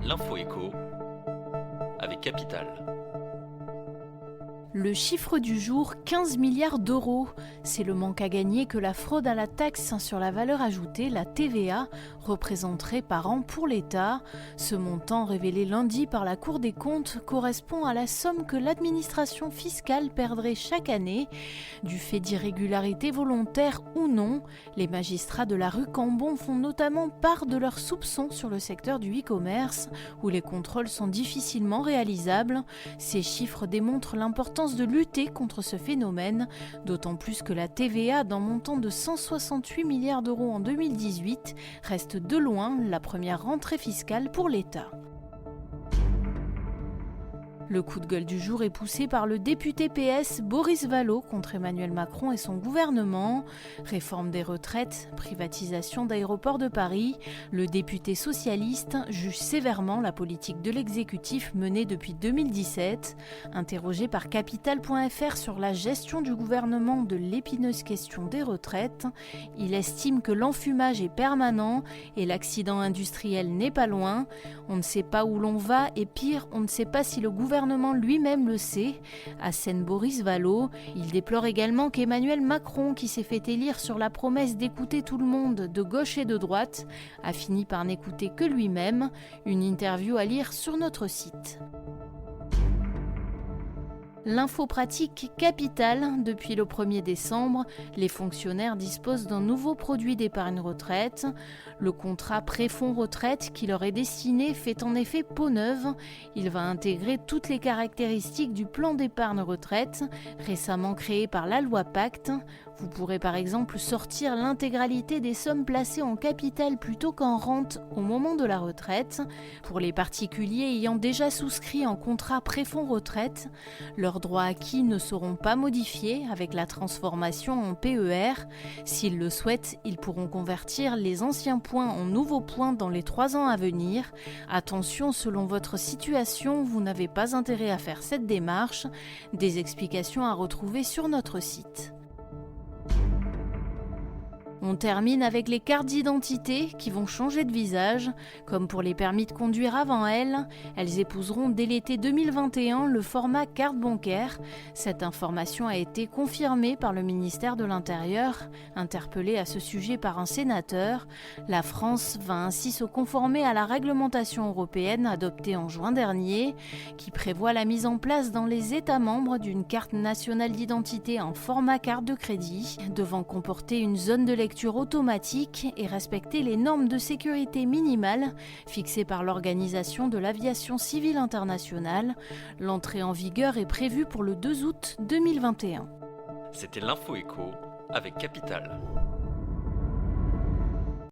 L'info écho avec Capital. Le chiffre du jour, 15 milliards d'euros. C'est le manque à gagner que la fraude à la taxe sur la valeur ajoutée, la TVA, représenterait par an pour l'État. Ce montant, révélé lundi par la Cour des comptes, correspond à la somme que l'administration fiscale perdrait chaque année. Du fait d'irrégularités volontaires ou non, les magistrats de la rue Cambon font notamment part de leurs soupçons sur le secteur du e-commerce, où les contrôles sont difficilement réalisables. Ces chiffres démontrent l'importance de lutter contre ce phénomène, d'autant plus que la TVA d'un montant de 168 milliards d'euros en 2018 reste de loin la première rentrée fiscale pour l'État. Le coup de gueule du jour est poussé par le député PS Boris Vallaud contre Emmanuel Macron et son gouvernement. Réforme des retraites, privatisation d'Aéroports de Paris, le député socialiste juge sévèrement la politique de l'exécutif menée depuis 2017. Interrogé par Capital.fr sur la gestion du gouvernement de l'épineuse question des retraites, il estime que l'enfumage est permanent et l'accident industriel n'est pas loin. On ne sait pas où l'on va et pire, on ne sait pas si le gouvernement lui-même le sait, assène Boris Vallaud. Il déplore également qu'Emmanuel Macron, qui s'est fait élire sur la promesse d'écouter tout le monde de gauche et de droite, a fini par n'écouter que lui-même. Une interview à lire sur notre site. L'info pratique Capital. Depuis le 1er décembre, les fonctionnaires disposent d'un nouveau produit d'épargne retraite. Le contrat Préfonds Retraite qui leur est destiné fait en effet peau neuve. Il va intégrer toutes les caractéristiques du plan d'épargne retraite, récemment créé par la loi Pacte. Vous pourrez par exemple sortir l'intégralité des sommes placées en capital plutôt qu'en rente au moment de la retraite. Pour les particuliers ayant déjà souscrit un contrat Préfonds Retraite, leurs droits acquis ne seront pas modifiés avec la transformation en PER. S'ils le souhaitent, ils pourront convertir les anciens points en nouveaux points dans les 3 ans à venir. Attention, selon votre situation, vous n'avez pas intérêt à faire cette démarche. Des explications à retrouver sur notre site. On termine avec les cartes d'identité qui vont changer de visage. Comme pour les permis de conduire avant elles épouseront dès l'été 2021 le format carte bancaire. Cette information a été confirmée par le ministère de l'Intérieur. Interpellé à ce sujet par un sénateur, la France va ainsi se conformer à la réglementation européenne adoptée en juin dernier, qui prévoit la mise en place dans les États membres d'une carte nationale d'identité en format carte de crédit, devant comporter une zone de lecture automatique et respecter les normes de sécurité minimales fixées par l'Organisation de l'aviation civile internationale. L'entrée en vigueur est prévue pour le 2 août 2021. C'était l'info écho avec Capital.